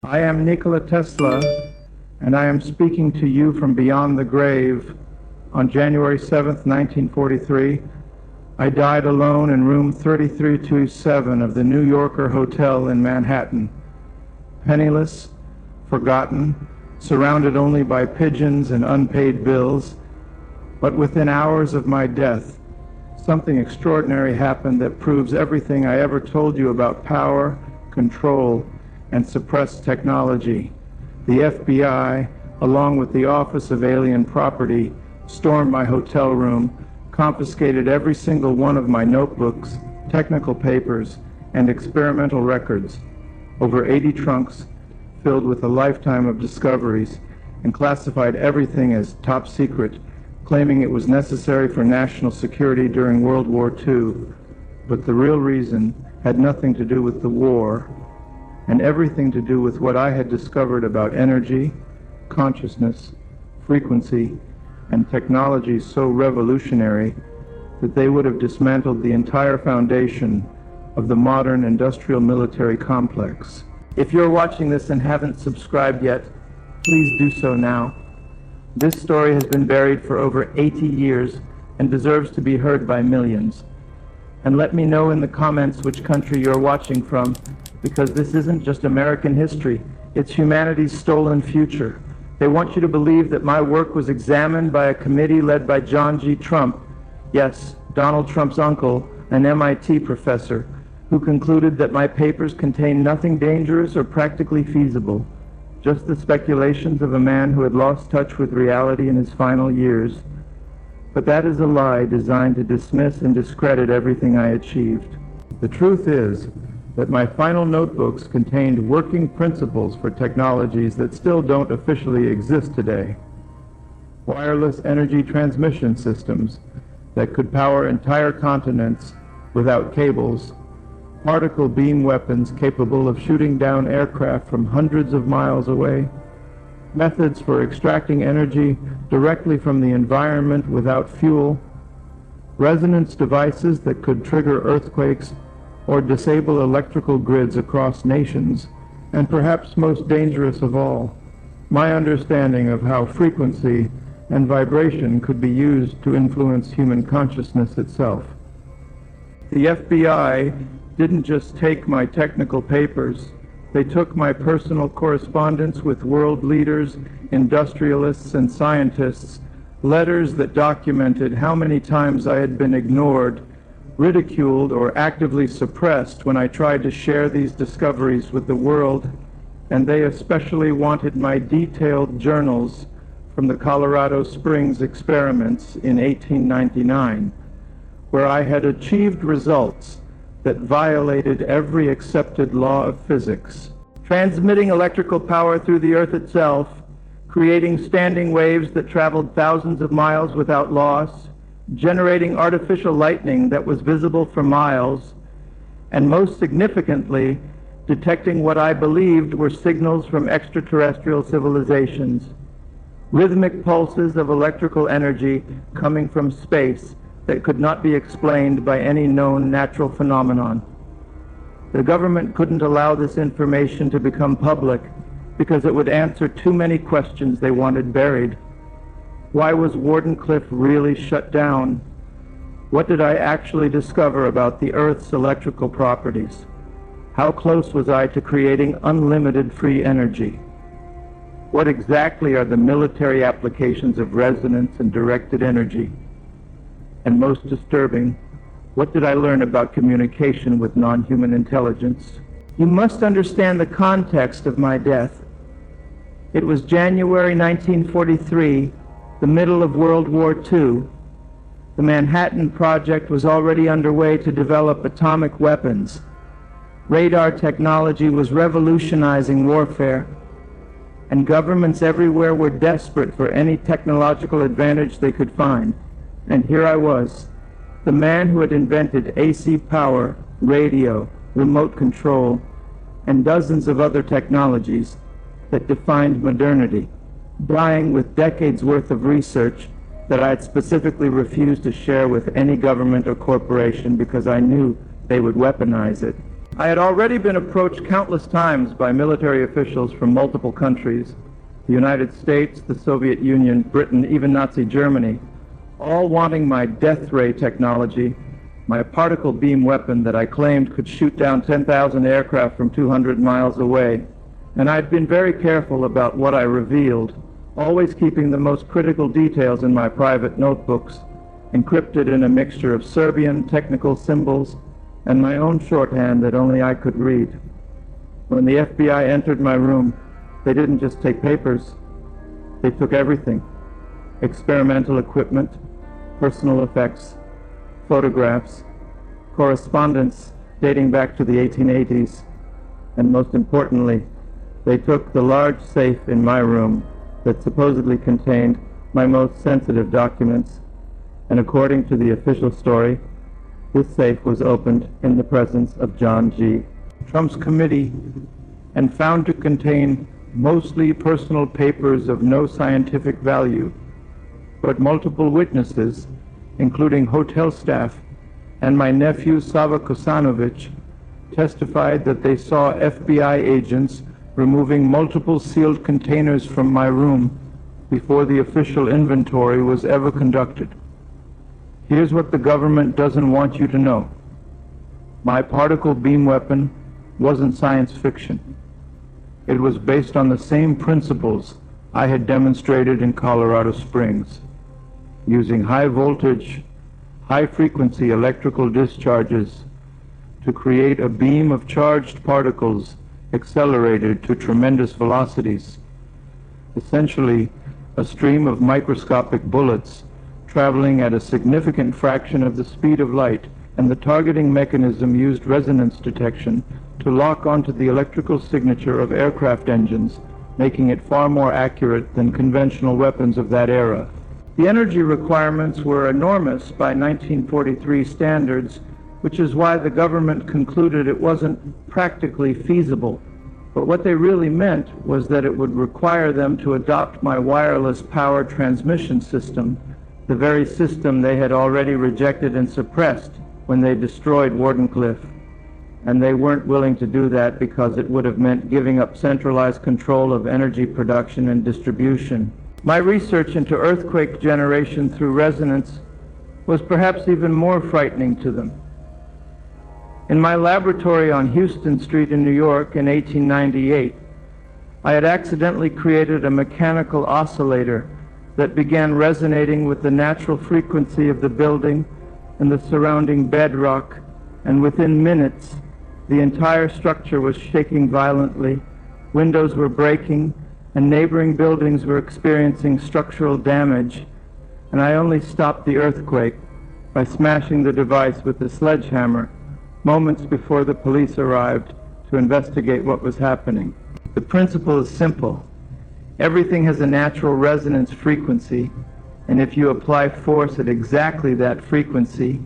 I am Nikola Tesla, and I am speaking to you from beyond the grave. On January 7th, 1943, I died alone in room 3327 of the New Yorker Hotel in Manhattan, penniless, forgotten, surrounded only by pigeons and unpaid bills. But within hours of my death, something extraordinary happened that proves everything I ever told you about power, control, and suppressed technology. The FBI, along with the Office of Alien Property, stormed my hotel room, confiscated every single one of my notebooks, technical papers, and experimental records, over 80 trunks filled with a lifetime of discoveries, and classified everything as top secret, claiming it was necessary for national security during World War II. But the real reason had nothing to do with the war, and everything to do with what I had discovered about energy, consciousness, frequency, and technology so revolutionary that they would have dismantled the entire foundation of the modern industrial military complex. If you're watching this and haven't subscribed yet, please do so now. This story has been buried for over 80 years and deserves to be heard by millions. And let me know in the comments which country you're watching from, because this isn't just American history, it's humanity's stolen future. They want you to believe that my work was examined by a committee led by John G. Trump, yes, Donald Trump's uncle, an MIT professor, who concluded that my papers contained nothing dangerous or practically feasible, just the speculations of a man who had lost touch with reality in his final years. But that is a lie designed to dismiss and discredit everything I achieved. The truth is that my final notebooks contained working principles for technologies that still don't officially exist today. Wireless energy transmission systems that could power entire continents without cables, particle beam weapons capable of shooting down aircraft from hundreds of miles away, methods for extracting energy directly from the environment without fuel, resonance devices that could trigger earthquakes or disable electrical grids across nations, and perhaps most dangerous of all, my understanding of how frequency and vibration could be used to influence human consciousness itself. The FBI didn't just take my technical papers, they took my personal correspondence with world leaders, industrialists, and scientists, letters that documented how many times I had been ignored, ridiculed, or actively suppressed when I tried to share these discoveries with the world, and they especially wanted my detailed journals from the Colorado Springs experiments in 1899, where I had achieved results that violated every accepted law of physics, transmitting electrical power through the Earth itself, creating standing waves that traveled thousands of miles without loss, generating artificial lightning that was visible for miles, and most significantly, detecting what I believed were signals from extraterrestrial civilizations, rhythmic pulses of electrical energy coming from space that could not be explained by any known natural phenomenon. The government couldn't allow this information to become public because it would answer too many questions they wanted buried. Why was Wardenclyffe really shut down? What did I actually discover about the Earth's electrical properties? How close was I to creating unlimited free energy? What exactly are the military applications of resonance and directed energy? And most disturbing, what did I learn about communication with non-human intelligence? You must understand the context of my death. It was January 1943, the middle of World War II. The Manhattan Project was already underway to develop atomic weapons. Radar technology was revolutionizing warfare, and governments everywhere were desperate for any technological advantage they could find. And here I was, the man who had invented AC power, radio, remote control, and dozens of other technologies that defined modernity, dying with decades worth of research that I had specifically refused to share with any government or corporation because I knew they would weaponize it. I had already been approached countless times by military officials from multiple countries, the United States, the Soviet Union, Britain, even Nazi Germany, all wanting my death ray technology, my particle beam weapon that I claimed could shoot down 10,000 aircraft from 200 miles away. And I'd been very careful about what I revealed, always keeping the most critical details in my private notebooks, encrypted in a mixture of Serbian technical symbols and my own shorthand that only I could read. When the FBI entered my room, they didn't just take papers, they took everything: experimental equipment, personal effects, photographs, correspondence dating back to the 1880s, and most importantly, they took the large safe in my room that supposedly contained my most sensitive documents, and according to the official story, this safe was opened in the presence of John G. Trump's committee and found to contain mostly personal papers of no scientific value, but multiple witnesses, including hotel staff and my nephew Sava Kosanovic, testified that they saw FBI agents removing multiple sealed containers from my room before the official inventory was ever conducted. Here's what the government doesn't want you to know. My particle beam weapon wasn't science fiction. It was based on the same principles I had demonstrated in Colorado Springs, using high voltage, high frequency electrical discharges to create a beam of charged particles accelerated to tremendous velocities, essentially a stream of microscopic bullets traveling at a significant fraction of the speed of light, and the targeting mechanism used resonance detection to lock onto the electrical signature of aircraft engines, making it far more accurate than conventional weapons of that era. The energy requirements were enormous by 1943 standards, which is why the government concluded it wasn't practically feasible. But what they really meant was that it would require them to adopt my wireless power transmission system, the very system they had already rejected and suppressed when they destroyed Wardenclyffe. And they weren't willing to do that because it would have meant giving up centralized control of energy production and distribution. My research into earthquake generation through resonance was perhaps even more frightening to them. In my laboratory on Houston Street in New York in 1898, I had accidentally created a mechanical oscillator that began resonating with the natural frequency of the building and the surrounding bedrock, and within minutes, the entire structure was shaking violently, windows were breaking, and neighboring buildings were experiencing structural damage, and I only stopped the earthquake by smashing the device with a sledgehammer moments before the police arrived to investigate what was happening. The principle is simple. Everything has a natural resonance frequency, and if you apply force at exactly that frequency,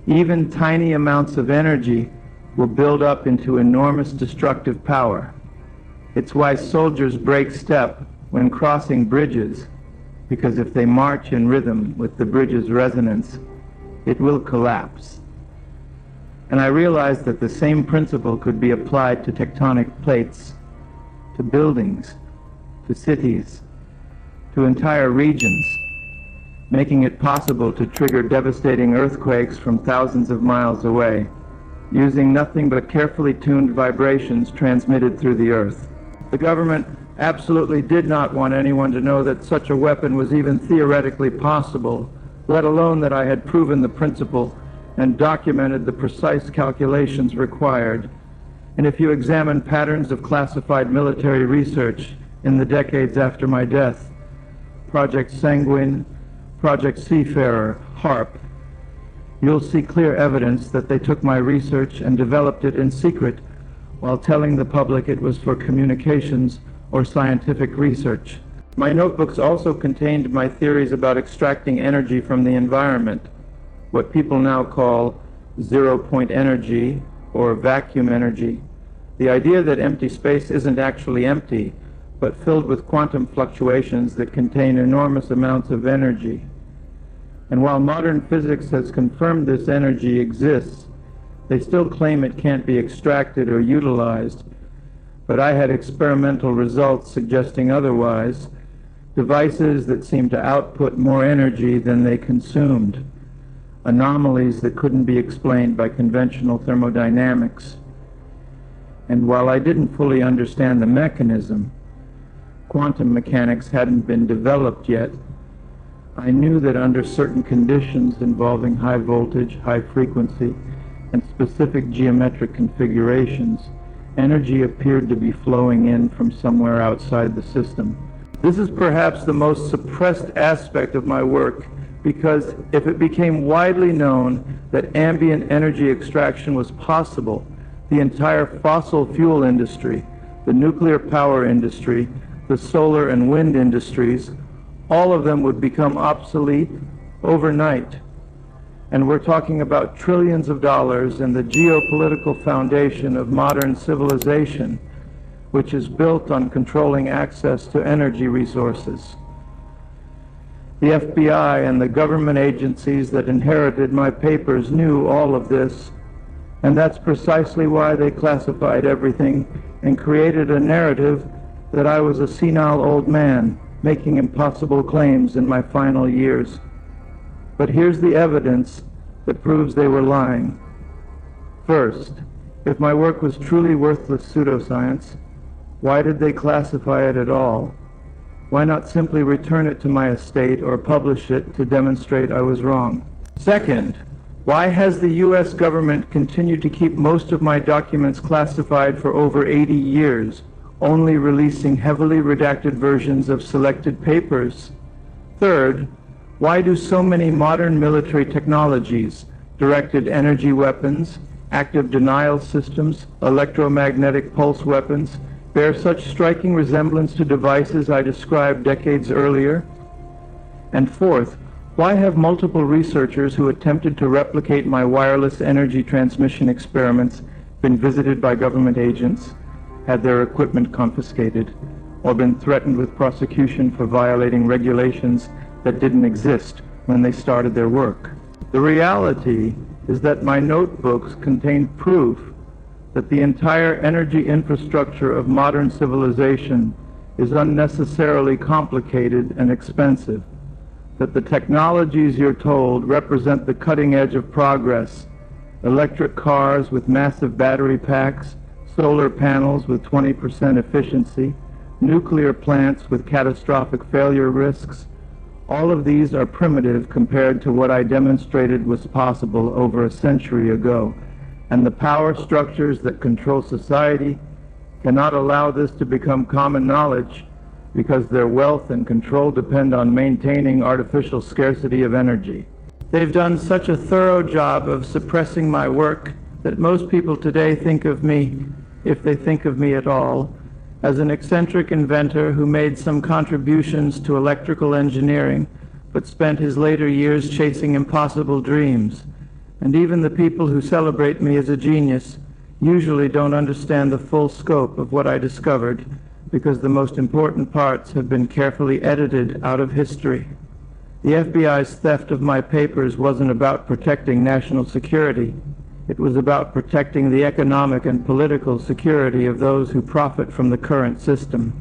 even tiny amounts of energy will build up into enormous destructive power. It's why soldiers break step when crossing bridges, because if they march in rhythm with the bridge's resonance, it will collapse. And I realized that the same principle could be applied to tectonic plates, to buildings, to cities, to entire regions, making it possible to trigger devastating earthquakes from thousands of miles away, using nothing but carefully tuned vibrations transmitted through the earth. The government absolutely did not want anyone to know that such a weapon was even theoretically possible, let alone that I had proven the principle and documented the precise calculations required. And if you examine patterns of classified military research in the decades after my death, Project Sanguine, Project Seafarer, HARP, you'll see clear evidence that they took my research and developed it in secret while telling the public it was for communications or scientific research. My notebooks also contained my theories about extracting energy from the environment, what people now call zero-point energy or vacuum energy. The idea that empty space isn't actually empty, but filled with quantum fluctuations that contain enormous amounts of energy. And while modern physics has confirmed this energy exists, They still claim it can't be extracted or utilized, but I had experimental results suggesting otherwise, devices that seemed to output more energy than they consumed, anomalies that couldn't be explained by conventional thermodynamics. And while I didn't fully understand the mechanism, quantum mechanics hadn't been developed yet, I knew that under certain conditions involving high voltage, high frequency, and specific geometric configurations, energy appeared to be flowing in from somewhere outside the system. This is perhaps the most suppressed aspect of my work, because if it became widely known that ambient energy extraction was possible, the entire fossil fuel industry, the nuclear power industry, the solar and wind industries, all of them would become obsolete overnight. And we're talking about trillions of dollars and the geopolitical foundation of modern civilization, which is built on controlling access to energy resources. The FBI and the government agencies that inherited my papers knew all of this, and that's precisely why they classified everything and created a narrative that I was a senile old man making impossible claims in my final years. But here's the evidence that proves they were lying. First, if my work was truly worthless pseudoscience, why did they classify it at all? Why not simply return it to my estate or publish it to demonstrate I was wrong? Second, why has the U.S. government continued to keep most of my documents classified for over 80 years, only releasing heavily redacted versions of selected papers? Third, why do so many modern military technologies, directed energy weapons, active denial systems, electromagnetic pulse weapons, bear such striking resemblance to devices I described decades earlier? And fourth, why have multiple researchers who attempted to replicate my wireless energy transmission experiments been visited by government agents, had their equipment confiscated, or been threatened with prosecution for violating regulations that didn't exist when they started their work? The reality is that my notebooks contain proof that the entire energy infrastructure of modern civilization is unnecessarily complicated and expensive, that the technologies you're told represent the cutting edge of progress: electric cars with massive battery packs, solar panels with 20% efficiency, nuclear plants with catastrophic failure risks. All of these are primitive compared to what I demonstrated was possible over a century ago, and the power structures that control society cannot allow this to become common knowledge, because their wealth and control depend on maintaining artificial scarcity of energy. They've done such a thorough job of suppressing my work that most people today think of me, if they think of me at all, as an eccentric inventor who made some contributions to electrical engineering, but spent his later years chasing impossible dreams. And even the people who celebrate me as a genius usually don't understand the full scope of what I discovered, because the most important parts have been carefully edited out of history. The FBI's theft of my papers wasn't about protecting national security. It was about protecting the economic and political security of those who profit from the current system.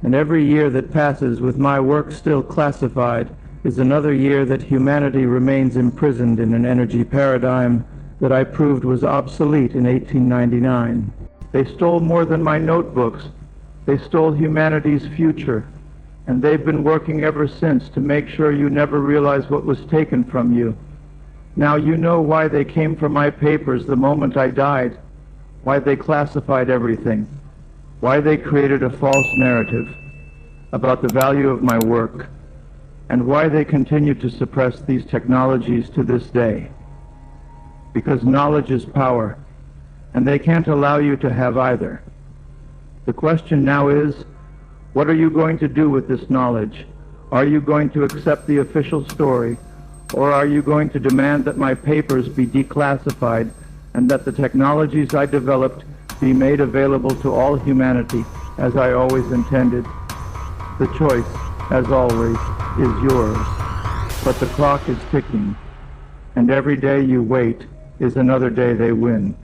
And every year that passes with my work still classified is another year that humanity remains imprisoned in an energy paradigm that I proved was obsolete in 1899. They stole more than my notebooks. They stole humanity's future, and they've been working ever since to make sure you never realize what was taken from you. Now you know why they came for my papers the moment I died, why they classified everything, why they created a false narrative about the value of my work, and why they continue to suppress these technologies to this day. Because knowledge is power, and they can't allow you to have either. The question now is, what are you going to do with this knowledge? Are you going to accept the official story, or are you going to demand that my papers be declassified and that the technologies I developed be made available to all humanity, as I always intended? The choice, as always, is yours. But the clock is ticking, and every day you wait, is another day they win.